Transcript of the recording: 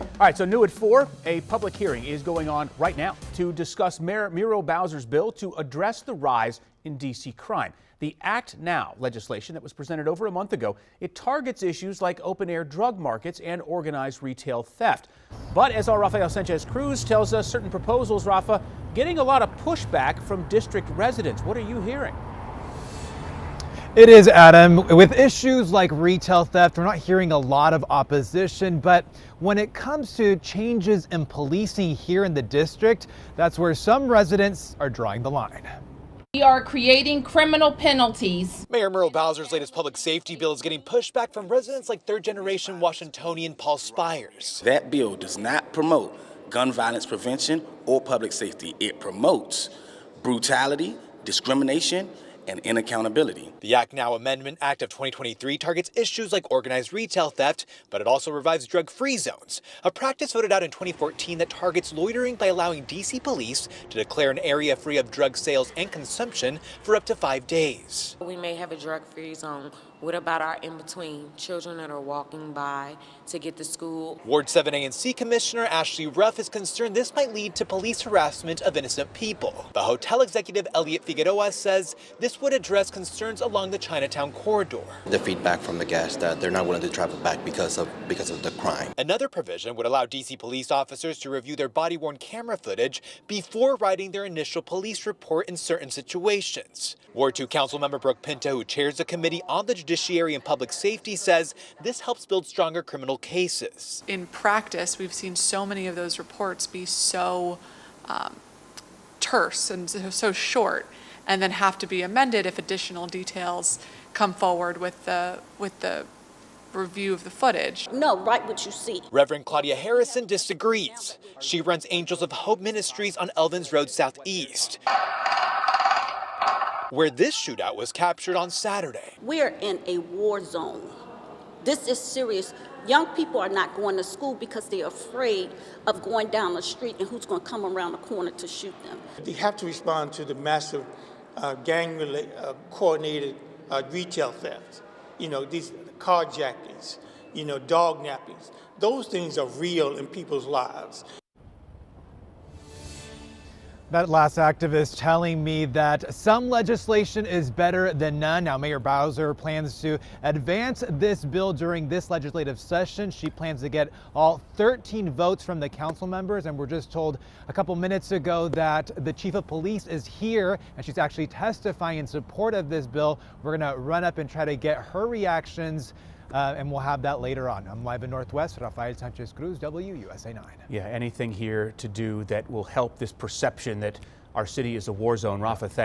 All right, so new at 4, a public hearing is going on right now to discuss Mayor Muriel Bowser's bill to address the rise in D.C. crime. The Act Now legislation that was presented over a month ago, it targets issues like open-air drug markets and organized retail theft. But as our Rafael Sanchez-Cruz tells us, certain proposals, Rafa, getting a lot of pushback from district residents. What are you hearing? It is, Adam. With issues like retail theft, we're not hearing a lot of opposition, but when it comes to changes in policing here in the district, that's where some residents are drawing the line. We are creating criminal penalties. Mayor Muriel Bowser's latest public safety bill is getting pushback from residents like third-generation Washingtonian Paul Spires. That bill does not promote gun violence prevention or public safety. It promotes brutality, discrimination, and inaccountability. The Act Now Amendment Act of 2023 targets issues like organized retail theft, but it also revives drug-free zones, a practice voted out in 2014 that targets loitering by allowing D.C. police to declare an area free of drug sales and consumption for up to 5 days. We may have a drug-free zone. What about our in-between children that are walking by to get to school? Ward 7A and C Commissioner Ashley Ruff is concerned this might lead to police harassment of innocent people. The hotel executive Elliot Figueroa says this would address concerns along the Chinatown corridor. The feedback from the guests that they're not willing to travel back because of the crime. Another provision would allow D.C. police officers to review their body-worn camera footage before writing their initial police report in certain situations. Ward 2 Councilmember Brooke Pinto, who chairs the Committee on the Judiciary and Public Safety, says this helps build stronger criminal cases. In practice, we've seen so many of those reports be so terse and so short, and then have to be amended if additional details come forward with the review of the footage. No, write what you see. Reverend Claudia Harrison disagrees. She runs Angels of Hope Ministries on Elvins Road Southeast, where this shootout was captured on Saturday. We're in a war zone. This is serious. Young people are not going to school because they're afraid of going down the street and who's going to come around the corner to shoot them. They have to respond to the massive gang-related, coordinated retail theft. You know, these carjackings, you know, dog nappings. Those things are real in people's lives. That last activist telling me that some legislation is better than none. Now, Mayor Bowser plans to advance this bill during this legislative session. She plans to get all 13 votes from the council members, and we're just told a couple minutes ago that the chief of police is here, and she's actually testifying in support of this bill. We're going to run up and try to get her reactions, and we'll have that later on. I'm live in Northwest, Rafael Sanchez-Cruz, WUSA 9. Yeah, anything here to do that will help this perception that our city is a war zone. Rafa, thank you.